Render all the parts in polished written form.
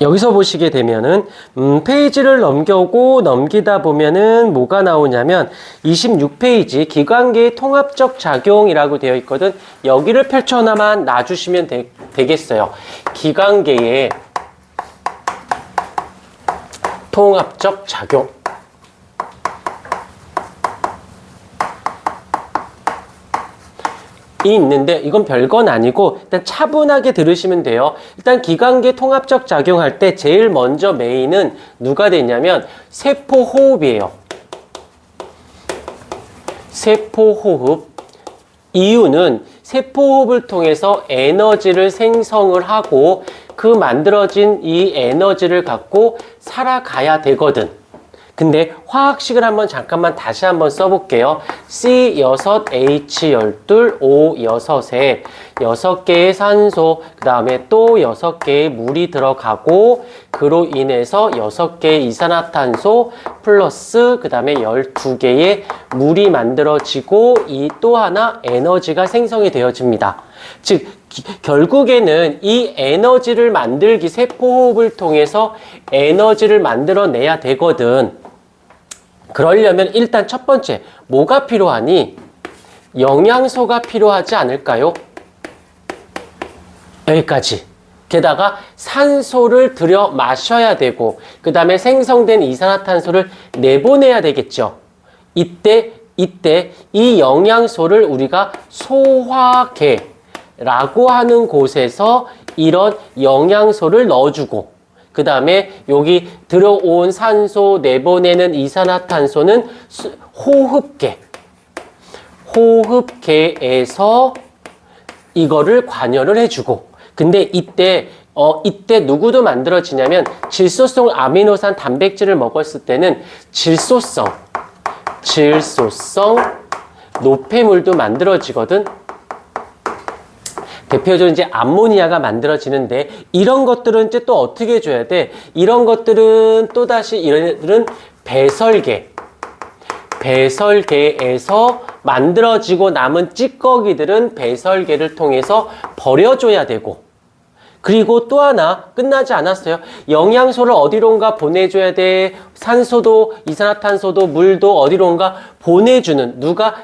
여기서 보시게 되면은 페이지를 넘기다 보면은 뭐가 나오냐면 26페이지 기관계의 통합적 작용이라고 되어 있거든. 여기를 펼쳐나만 놔주시면 되겠어요. 기관계의 통합적 작용. 이 있는데 이건 별건 아니고 일단 차분하게 들으시면 돼요. 일단 기관계 통합적 작용할 때 제일 먼저 메인은 누가 되냐면 세포호흡이에요. 세포호흡. 이유는 세포호흡을 통해서 에너지를 생성을 하고 그 만들어진 이 에너지를 갖고 살아가야 되거든. 근데 화학식을 한번 잠깐만 다시 한번 써볼게요. C6, H12, O6에 6개의 산소, 그 다음에 또 6개의 물이 들어가고 그로 인해서 6개의 이산화탄소 플러스 그 다음에 12개의 물이 만들어지고 이 또 하나 에너지가 생성이 되어집니다. 즉 결국에는 이 에너지를 만들기 세포호흡을 통해서 에너지를 만들어내야 되거든. 그러려면 일단 첫 번째 뭐가 필요하니? 영양소가 필요하지 않을까요? 여기까지. 게다가 산소를 들여 마셔야 되고 그 다음에 생성된 이산화탄소를 내보내야 되겠죠. 이때 이 영양소를 우리가 소화계라고 하는 곳에서 이런 영양소를 넣어주고 그 다음에 여기 들어온 산소 내보내는 이산화탄소는 호흡계에서 이거를 관여를 해주고 근데 이때 누구도 만들어지냐면 질소성 아미노산 단백질을 먹었을 때는 질소성 노폐물도 만들어지거든. 대표적으로 이제 암모니아가 만들어지는데 이런 것들은 이제 또 어떻게 해줘야 돼? 이런 것들은 또다시 이런 애들은 배설계에서 만들어지고 남은 찌꺼기들은 배설계를 통해서 버려줘야 되고 그리고 또 하나 끝나지 않았어요. 영양소를 어디론가 보내줘야 돼. 산소도 이산화탄소도 물도 어디론가 보내주는 누가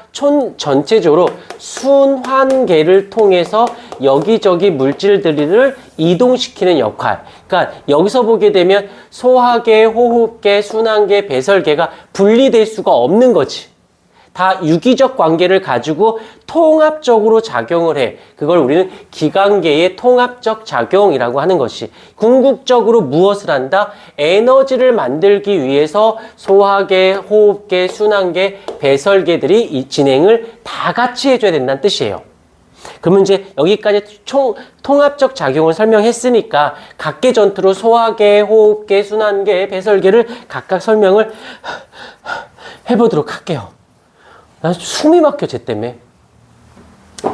전체적으로 순환계를 통해서 여기저기 물질들을 이동시키는 역할. 그러니까 여기서 보게 되면 소화계, 호흡계, 순환계, 배설계가 분리될 수가 없는 거지. 다 유기적 관계를 가지고 통합적으로 작용을 해. 그걸 우리는 기관계의 통합적 작용이라고 하는 것이 궁극적으로 무엇을 한다? 에너지를 만들기 위해서 소화계, 호흡계, 순환계, 배설계들이 이 진행을 다 같이 해줘야 된다는 뜻이에요. 그러면 이제 여기까지 통합적 작용을 설명했으니까 각계 전투로 소화계, 호흡계, 순환계, 배설계를 각각 설명을 해보도록 할게요. 나 숨이 막혀, 쟤 때문에.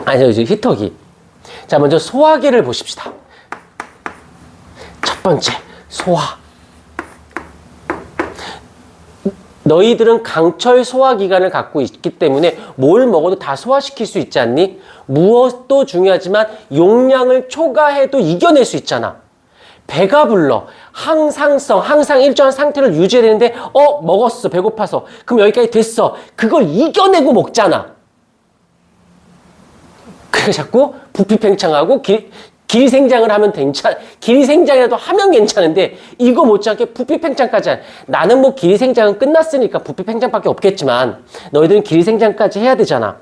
아니, 이제 히터기. 자, 먼저 소화계를 보십시다. 첫 번째, 소화. 너희들은 강철 소화기관을 갖고 있기 때문에 뭘 먹어도 다 소화시킬 수 있지 않니? 무엇도 중요하지만 용량을 초과해도 이겨낼 수 있잖아. 배가 불러. 항상 일정한 상태를 유지해야 되는데 먹었어. 배고파서. 그럼 여기까지 됐어. 그걸 이겨내고 먹잖아. 그래 자꾸 부피팽창하고 길이생장을 하면 길이생장이라도 하면 괜찮은데 이거 못지않게 부피팽창까지 나는 뭐 길이생장은 끝났으니까 부피팽창밖에 없겠지만 너희들은 길이생장까지 해야 되잖아.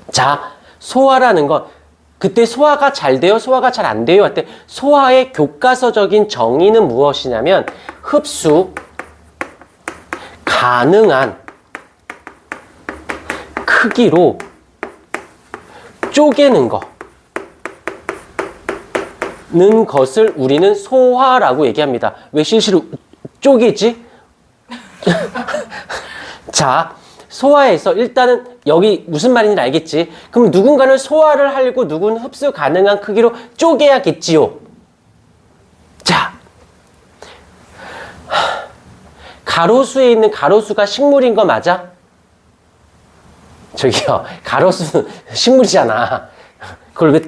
자, 소화라는 건 그때 소화가 잘 돼요? 소화가 잘 안 돼요? 할 때 소화의 교과서적인 정의는 무엇이냐면 흡수 가능한 크기로 쪼개는 는 것을 우리는 소화라고 얘기합니다. 왜 실시로 쪼개지? 자, 소화에서 일단은 여기 무슨 말인지 알겠지? 그럼 누군가는 소화를 하고 누구는 흡수 가능한 크기로 쪼개야겠지요. 자, 가로수에 있는 가로수가 식물인 거 맞아? 저기요, 가로수는 식물이잖아. 그걸 왜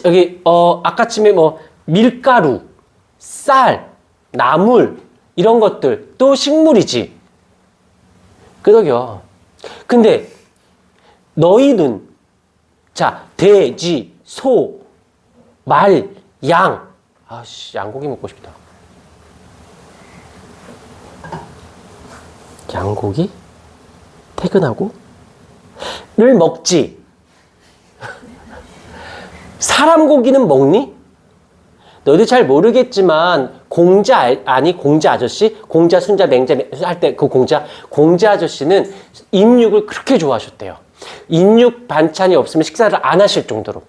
여기 아까쯤에 뭐 밀가루, 쌀, 나물 이런 것들 또 식물이지. 끄덕여. 근데 너희는 자 돼지, 소, 말, 양. 아씨 양고기 먹고 싶다. 양고기? 퇴근하고? 를 먹지. 사람 고기는 먹니? 너희도 잘 모르겠지만 공자 아니 공자 아저씨? 공자 순자 맹자 할 때 그 공자 아저씨는 인육을 그렇게 좋아하셨대요. 인육 반찬이 없으면 식사를 안 하실 정도로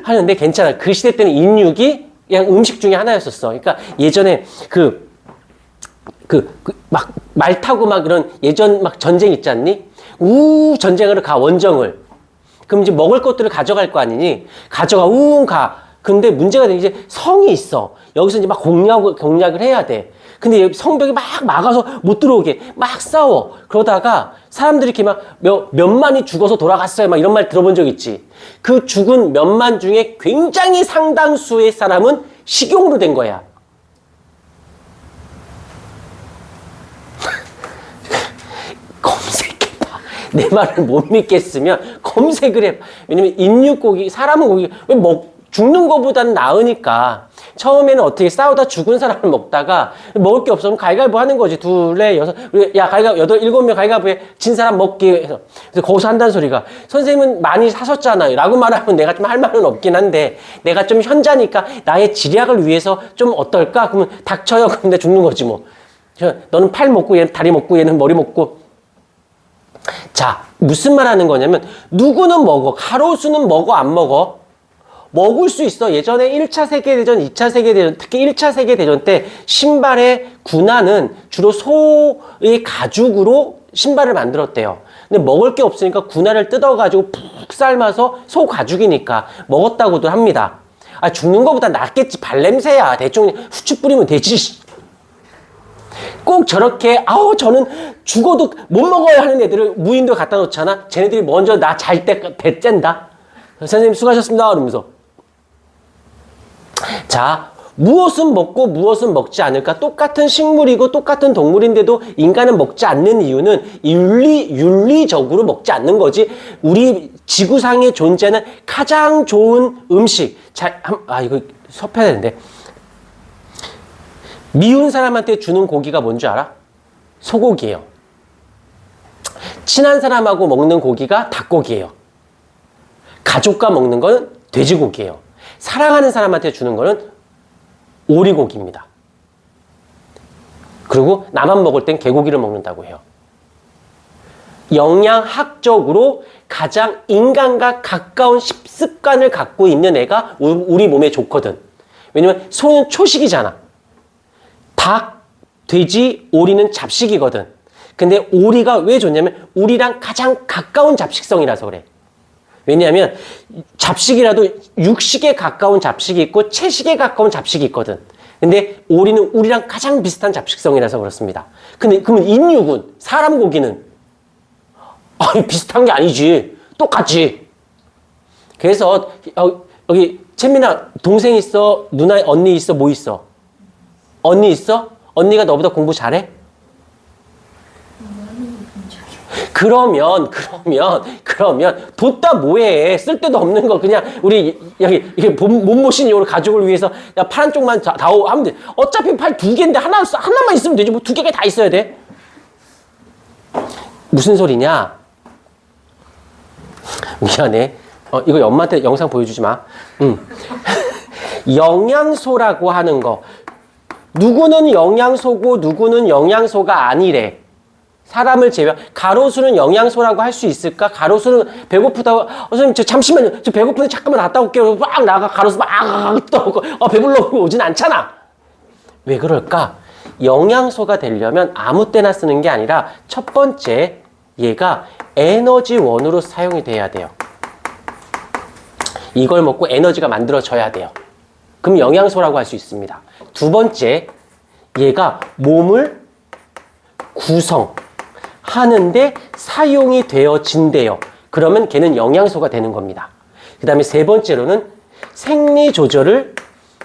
하는데 괜찮아. 그 시대 때는 인육이 그냥 음식 중에 하나였었어. 그러니까 예전에 막 말 타고 막 이런 예전 막 전쟁 있지 않니? 전쟁으로 가, 원정을. 그럼 이제 먹을 것들을 가져갈 거 아니니? 가져가, 가. 근데 문제가 되는 이제 성이 있어. 여기서 이제 막 공략을 해야 돼. 근데 성벽이 막 막아서 못 들어오게 막 싸워. 그러다가 사람들이 이렇게 막 몇만이 죽어서 돌아갔어요. 막 이런 말 들어본 적 있지. 그 죽은 몇만 중에 굉장히 상당수의 사람은 식용으로 된 거야. 검색해봐. 내 말을 못 믿겠으면 검색을 해. 왜냐면 인육고기, 사람 고기, 왜 죽는 거보다는 나으니까. 처음에는 어떻게 싸우다 죽은 사람을 먹다가 먹을 게 없으면 가위바위보 하는 거지. 둘에 여섯, 야, 가위바위보, 7명 가위바위보에 진 사람 먹기 해서. 그래서 거기서 한다는 소리가 선생님은 많이 사셨잖아요. 라고 말하면 내가 좀 할 말은 없긴 한데 내가 좀 현자니까 나의 지략을 위해서 좀 어떨까? 그러면 닥쳐요. 그럼 내가 죽는 거지 뭐. 너는 팔 먹고 얘는 다리 먹고 얘는 머리 먹고. 자, 무슨 말 하는 거냐면 누구는 먹어. 가로수는 먹어 안 먹어? 먹을 수 있어. 예전에 1차 세계대전, 2차 세계대전, 특히 1차 세계대전 때 신발의 군화는 주로 소의 가죽으로 신발을 만들었대요. 근데 먹을 게 없으니까 군화를 뜯어가지고 푹 삶아서 소 가죽이니까 먹었다고도 합니다. 아, 죽는 거보다 낫겠지. 발냄새야. 대충 후추 뿌리면 되지. 꼭 저렇게 저는 죽어도 못 먹어야 하는 애들을 무인도에 갖다 놓잖아. 쟤네들이 먼저 나 잘 때 대짠다. 선생님 수고하셨습니다. 그러면서 자, 무엇은 먹고 무엇은 먹지 않을까? 똑같은 식물이고 똑같은 동물인데도 인간은 먹지 않는 이유는 윤리적으로 먹지 않는 거지. 우리 지구상에 존재하는 가장 좋은 음식. 이거 섭해야 되는데. 미운 사람한테 주는 고기가 뭔지 알아? 소고기예요. 친한 사람하고 먹는 고기가 닭고기예요. 가족과 먹는 건 돼지고기예요. 사랑하는 사람한테 주는 거는 오리고기입니다. 그리고 나만 먹을 땐 개고기를 먹는다고 해요. 영양학적으로 가장 인간과 가까운 식습관을 갖고 있는 애가 우리 몸에 좋거든. 왜냐면 소는 초식이잖아. 닭, 돼지, 오리는 잡식이거든. 근데 오리가 왜 좋냐면 우리랑 가장 가까운 잡식성이라서 그래. 왜냐하면 잡식이라도 육식에 가까운 잡식이 있고 채식에 가까운 잡식이 있거든. 근데 오리는 우리랑 가장 비슷한 잡식성이라서 그렇습니다. 근데 그러면 인육은, 사람 고기는 비슷한 게 아니지. 똑같지. 그래서 여기 채민아 동생 있어? 누나 언니 있어? 뭐 있어? 언니 있어? 언니가 너보다 공부 잘해? 그러면 뒀다 뭐해. 쓸데도 없는 거 그냥 우리 여기 이게 몸보신 용으로 가족을 위해서 야, 팔 한쪽만 다오 하면 돼. 어차피 팔 2개인데 하나만 있으면 되지. 뭐 2개가 다 있어야 돼. 무슨 소리냐? 미안해. 이거 엄마한테 영상 보여주지 마. 영양소라고 하는 거. 누구는 영양소고 누구는 영양소가 아니래. 사람을 제외. 가로수는 영양소라고 할 수 있을까? 가로수는 배고프다고. 선생님, 잠시만요. 저 배고픈데 잠깐만 갔다 올게요. 막 나가 가로수 막 떠오고. 배불러고 오진 않잖아. 왜 그럴까? 영양소가 되려면 아무 때나 쓰는 게 아니라 첫 번째, 얘가 에너지원으로 사용이 돼야 돼요. 이걸 먹고 에너지가 만들어져야 돼요. 그럼 영양소라고 할 수 있습니다. 두 번째, 얘가 몸을 구성하는데 사용이 되어진대요. 그러면 걔는 영양소가 되는 겁니다. 그 다음에 세 번째로는 생리 조절을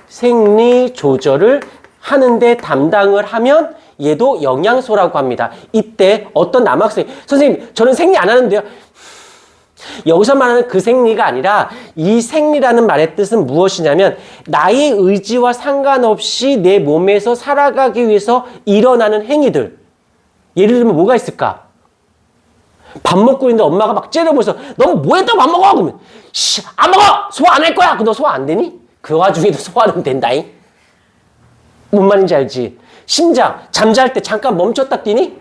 생리 조절을 하는데 담당을 하면 얘도 영양소라고 합니다. 이때 어떤 남학생, 선생님, 저는 생리 안 하는데요. 여기서 말하는 그 생리가 아니라 이 생리라는 말의 뜻은 무엇이냐면 나의 의지와 상관없이 내 몸에서 살아가기 위해서 일어나는 행위들. 예를 들면 뭐가 있을까? 밥 먹고 있는데 엄마가 막 째려보면서 너 뭐 했다고 밥 먹어? 그러면 안 먹어! 소화 안 할 거야! 너 소화 안 되니? 그 와중에도 소화는 된다잉? 뭔 말인지 알지? 심장, 잠잘 때 잠깐 멈췄다 뛰니?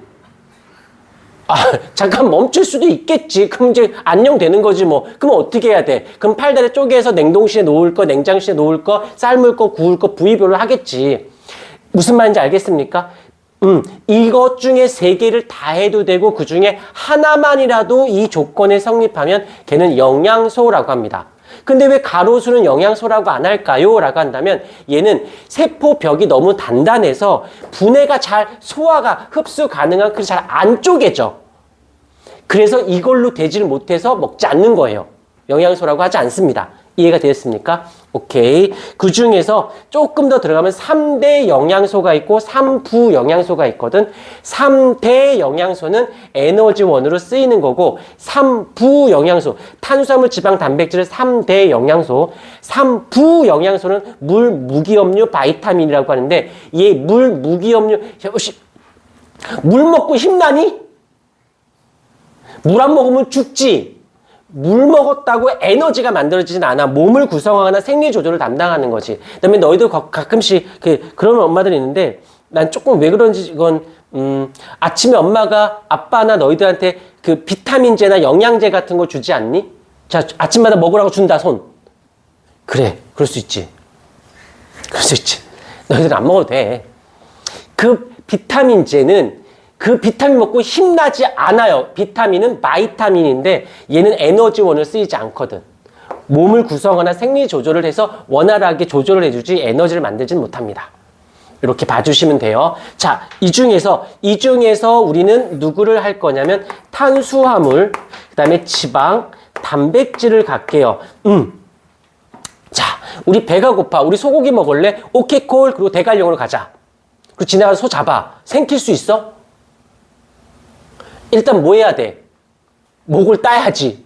잠깐 멈출 수도 있겠지. 그럼 이제 안녕되는 거지 뭐. 그럼 어떻게 해야 돼? 그럼 팔다리 쪼개서 냉동실에 놓을 거, 냉장실에 놓을 거, 삶을 거, 구울 거 부위별로 하겠지. 무슨 말인지 알겠습니까? 이것 중에 3개를 다 해도 되고 그 중에 하나만이라도 이 조건에 성립하면 걔는 영양소라고 합니다. 근데 왜 가로수는 영양소라고 안 할까요? 라고 한다면 얘는 세포벽이 너무 단단해서 분해가 잘 소화가 흡수 가능한 그 잘 안 쪼개져. 그래서 이걸로 되지를 못해서 먹지 않는 거예요. 영양소라고 하지 않습니다. 이해가 되었습니까? 오케이. 그 중에서 조금 더 들어가면 3대 영양소가 있고 3부 영양소가 있거든. 3대 영양소는 에너지원으로 쓰이는 거고 3부 영양소, 탄수화물, 지방, 단백질을 3대 영양소, 3부 영양소는 물, 무기염류, 바이타민이라고 하는데 얘 물, 무기염류, 물 먹고 힘나니? 물 안 먹으면 죽지. 물 먹었다고 에너지가 만들어지진 않아. 몸을 구성하거나 생리 조절을 담당하는 거지. 그다음에 너희도 가끔씩 그런 엄마들이 있는데 난 조금 왜 그런지 이건 아침에 엄마가 아빠나 너희들한테 그 비타민제나 영양제 같은 거 주지 않니? 자, 아침마다 먹으라고 준다 손. 그래, 그럴 수 있지. 그럴 수 있지. 너희들은 안 먹어도 돼. 그 비타민제는 그 비타민 먹고 힘나지 않아요. 비타민은 바이타민인데 얘는 에너지원을 쓰이지 않거든. 몸을 구성하거나 생리 조절을 해서 원활하게 조절을 해주지 에너지를 만들지는 못합니다. 이렇게 봐주시면 돼요. 자, 이 중에서 우리는 누구를 할 거냐면 탄수화물, 그 다음에 지방, 단백질을 갈게요. 자, 우리 배가 고파. 우리 소고기 먹을래? 오케이 콜. 그리고 대관령으로 가자. 그리고 지나가서 소 잡아. 생킬 수 있어? 일단 뭐 해야 돼? 목을 따야지.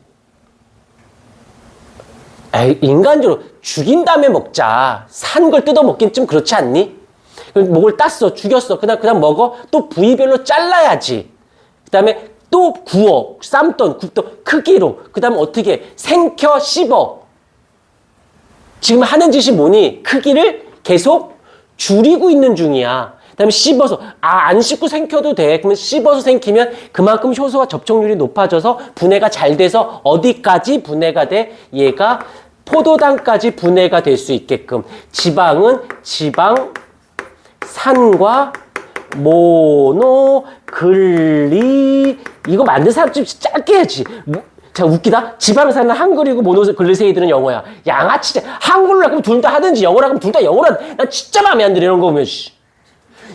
에이, 인간적으로 죽인 다음에 먹자. 산 걸 뜯어 먹긴 좀 그렇지 않니? 목을 땄어, 죽였어. 그다음 먹어. 또 부위별로 잘라야지. 그다음에 또 구워, 삶던, 굽던 크기로. 그다음 어떻게 생켜 씹어. 지금 하는 짓이 뭐니? 크기를 계속 줄이고 있는 중이야. 그다음에 씹어서 안 씹고 생켜도 돼. 그러면 씹어서 생기면 그만큼 효소와 접촉률이 높아져서 분해가 잘 돼서 어디까지 분해가 돼? 얘가 포도당까지 분해가 될 수 있게끔. 지방은 지방 산과 모노 글리 이거 만든 사람 좀 짧게 해야지. 자, 웃기다. 지방산은 한글이고 모노글리세이드는 영어야. 양아치. 한글로 하면 둘 다 하든지 영어로 하면 둘 다 영어로 하든 난 진짜 마음에 안 들어 이런 거 보면.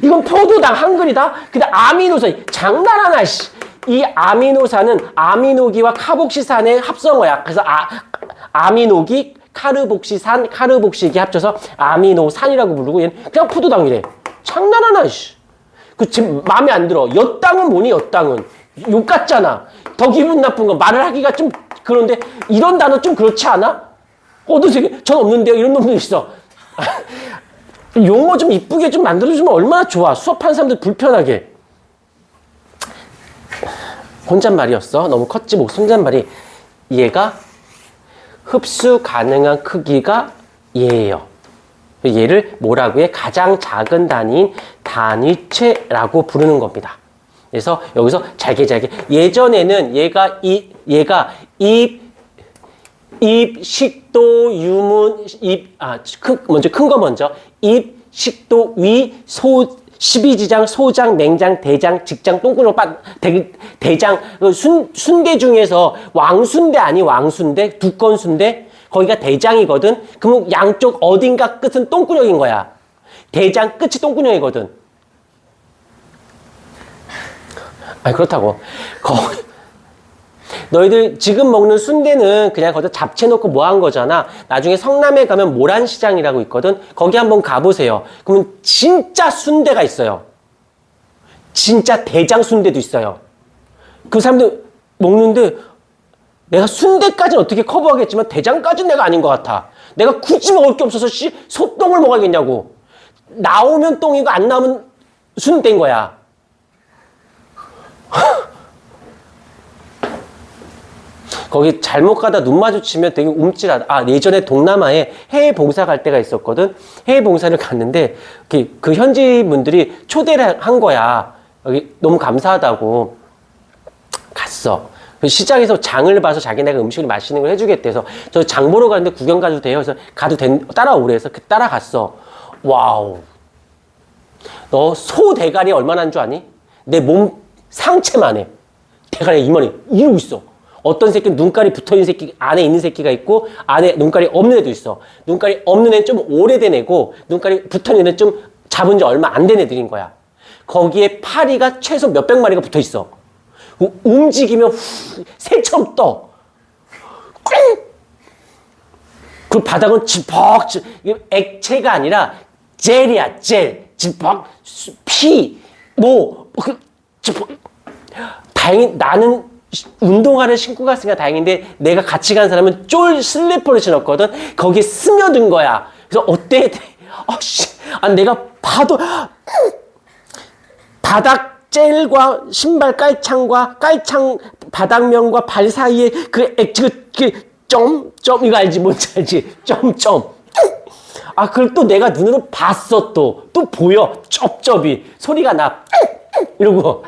이건 포도당 한글이다. 근데 아미노산 장난하나 씨. 이 아미노산은 아미노기와 카복시산의 합성어야. 그래서 아미노기, 카르복시기 합쳐서 아미노산이라고 부르고 얘는 그냥 포도당이래. 장난하나 씨. 그 지금 마음에 안 들어. 엿당은 뭐니 엿당은. 욕 같잖아. 더 기분 나쁜 건 말을 하기가 좀 그런데 이런 단어 좀 그렇지 않아? 되게 전 없는데요. 이런 놈도 있어. 용어 좀 이쁘게 좀 만들어주면 얼마나 좋아. 수업하는 사람들 불편하게. 혼잣말이었어. 너무 컸지 목 혼잣말이. 얘가 흡수 가능한 크기가 얘예요. 얘를 뭐라고 해? 가장 작은 단위인 단위체라고 부르는 겁니다. 그래서 여기서 잘게 예전에는 얘가 입, 식도, 유문, 먼저 큰 거 먼저. 입, 식도, 위, 12지장, 소장, 냉장, 대장, 직장, 똥구녕, 대장, 순대 중에서 왕순대 아니 왕순대? 두건순대? 거기가 대장이거든? 그러면 양쪽 어딘가 끝은 똥구녕인 거야. 대장 끝이 똥구녕이거든. 그렇다고. 너희들 지금 먹는 순대는 그냥 거기다 잡채 넣고 뭐 한 거잖아. 나중에 성남에 가면 모란시장이라고 있거든. 거기 한번 가보세요. 그러면 진짜 순대가 있어요. 진짜 대장 순대도 있어요. 그 사람들 먹는데 내가 순대까지는 어떻게 커버하겠지만 대장까지는 내가 아닌 것 같아. 내가 굳이 먹을 게 없어서 소똥을 먹어야겠냐고. 나오면 똥이고 안 나오면 순대인 거야. 거기 잘못 가다 눈 마주치면 되게 움찔하다. 아, 예전에 동남아에 해외 봉사 갈 때가 있었거든. 해외 봉사를 갔는데 그 현지 분들이 초대를 한 거야. 여기 너무 감사하다고 갔어. 시장에서 장을 봐서 자기네가 음식을 맛있는 걸 해주겠대. 그래서 저 장 보러 가는데 구경 가도 돼요. 그래서 따라오래. 해서 따라갔어. 와우. 너 소 대가리 얼마나 한 줄 아니? 내 몸 상체만 해. 대가리가 이만해. 이러고 있어. 어떤 새끼는 눈깔이 붙어있는 새끼, 안에 있는 새끼가 있고, 안에 눈깔이 없는 애도 있어. 눈깔이 없는 애는 좀 오래된 애고, 눈깔이 붙어있는 애는 좀 잡은 지 얼마 안 된 애들인 거야. 거기에 파리가 최소 몇백 마리가 붙어 있어. 움직이면 새처럼 떠. 그 바닥은 지퍽, 액체가 아니라 젤이야, 젤. 지퍽, 피, 다행히 나는 운동화를 신고 갔으니까 다행인데 내가 같이 간 사람은 쫄 슬리퍼를 신었거든. 거기에 스며든 거야. 그래서 어때? 내가 봐도 바닥 젤과 신발 깔창과 깔창 바닥면과 발 사이에 그 점 이거 알지? 뭔지 알지? 점점. 그걸 또 내가 눈으로 봤어. 또 보여. 쩝쩝이 소리가 나. 이러고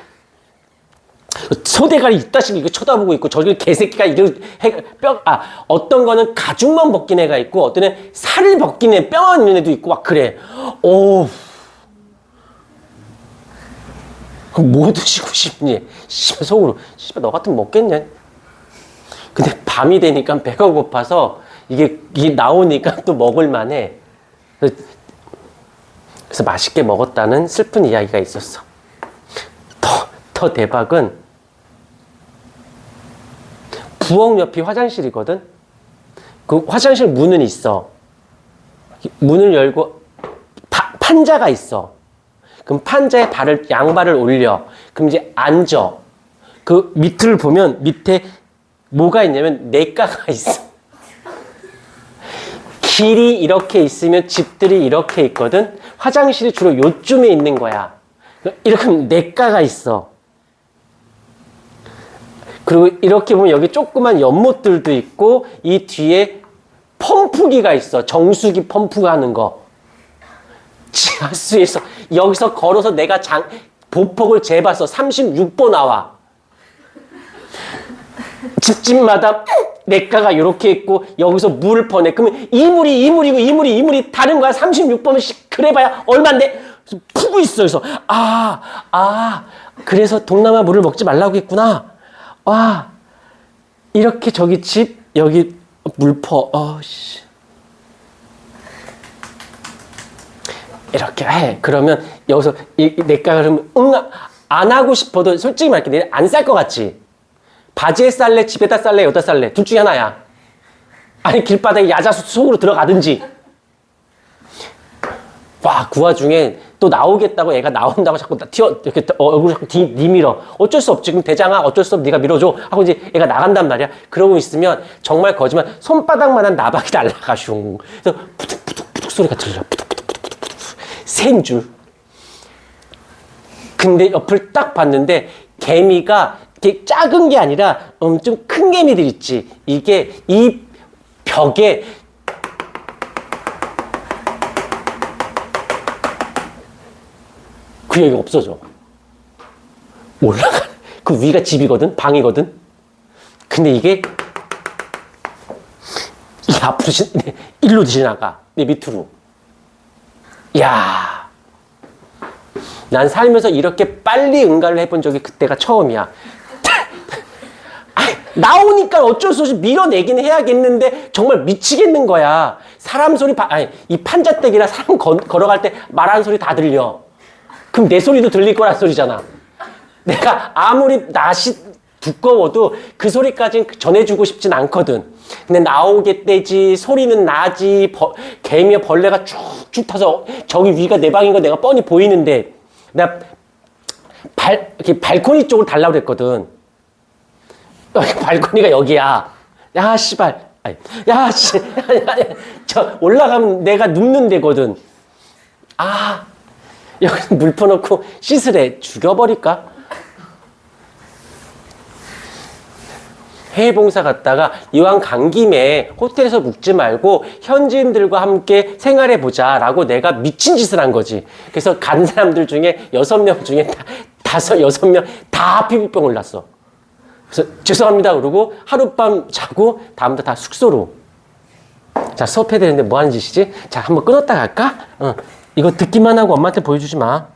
소대가리 이따시고 이거 쳐다보고 있고 저기 개새끼가 어떤 거는 가죽만 벗긴 애가 있고 어떤 애는 살을 벗긴 애 뼈만 있는 애도 있고 막 그래. 그럼 뭐 드시고 싶니? 씨발 속으로 씨발 너 같으면 먹겠냐? 근데 밤이 되니까 배가 고파서 이게 나오니까 또 먹을 만해. 그래서 맛있게 먹었다는 슬픈 이야기가 있었어. 더 대박은 부엌 옆이 화장실이거든. 그 화장실 문은 있어. 문을 열고 판자가 있어. 그럼 판자에 양발을 올려. 그럼 이제 앉아. 그 밑을 보면 밑에 뭐가 있냐면 냇가가 있어. 길이 이렇게 있으면 집들이 이렇게 있거든. 화장실이 주로 요쯤에 있는 거야. 이렇게 하면 냇가가 있어. 그리고 이렇게 보면 여기 조그만 연못들도 있고 이 뒤에 펌프기가 있어. 정수기 펌프하는 거. 지하수에서 여기서 걸어서 내가 보폭을 재봤어. 36보 나와. 집집마다 냇가가 이렇게 있고 여기서 물을 퍼내. 그러면 이물이 다른 거야. 36번씩 그래봐야 얼만데 푸고 있어. 그래서 그래서 동남아 물을 먹지 말라고 했구나. 와, 이렇게 저기 집 여기 물 퍼. 이렇게 해. 그러면 여기서 냇가가 그러면 안 하고 싶어도 솔직히 말할게 안 쌀 것 같지? 바지에 쌀래? 집에다 쌀래? 여기다 쌀래? 둘 중에 하나야. 아니 길바닥에 야자수 속으로 들어가든지. 와, 그 와중에 또 나오겠다고 얘가 나온다고 자꾸 이렇게 얼굴 자꾸 밀어. 어쩔 수 없지. 그럼 대장아 어쩔 수 없 네가 밀어줘. 하고 이제 얘가 나간단 말이야. 그러고 있으면 정말 거짓말 손바닥만한 나박이 날라가 슝. 그래서 푸둑푸둑 소리가 들려. 푸둑푸둑 새인 줄. 근데 옆을 딱 봤는데 개미가 이렇게 작은 게 아니라 좀 큰 개미들 있지. 이게 이 벽에 그 여기가 없어져. 올라가. 그 위가 집이거든. 방이거든. 근데 이게 이 앞으로 일로 지나가. 내 밑으로. 야, 난 살면서 이렇게 빨리 응가를 해본 적이 그때가 처음이야. 나오니까 어쩔 수 없이 밀어내긴 해야겠는데 정말 미치겠는 거야. 사람 소리 이 판자댁이라 사람 걸어갈 때 말하는 소리 다 들려. 그럼 내 소리도 들릴 거란 소리잖아. 내가 아무리 낯이 두꺼워도 그 소리까지는 전해주고 싶진 않거든. 근데 나오겠대지, 소리는 나지, 개미와 벌레가 쭉쭉 타서 저기 위가 내 방인 거 내가 뻔히 보이는데, 내가 이렇게 발코니 쪽으로 달라고 그랬거든. 발코니가 여기야. 야, 씨발. 아니, 야, 씨. 저 올라가면 내가 눕는 데거든. 아, 여기 물 퍼놓고 씻으래. 죽여버릴까? 해외 봉사 갔다가 이왕 간 김에 호텔에서 묵지 말고 현지인들과 함께 생활해보자 라고 내가 미친 짓을 한 거지. 그래서 간 사람들 중에 6명 중에 6명 다 피부병 올랐어. 그래서 죄송합니다 그러고 하룻밤 자고 다음부터 다 숙소로. 자, 수업해야 되는데 뭐 하는 짓이지? 자, 한번 끊었다 갈까? 이거 듣기만 하고 엄마한테 보여주지 마.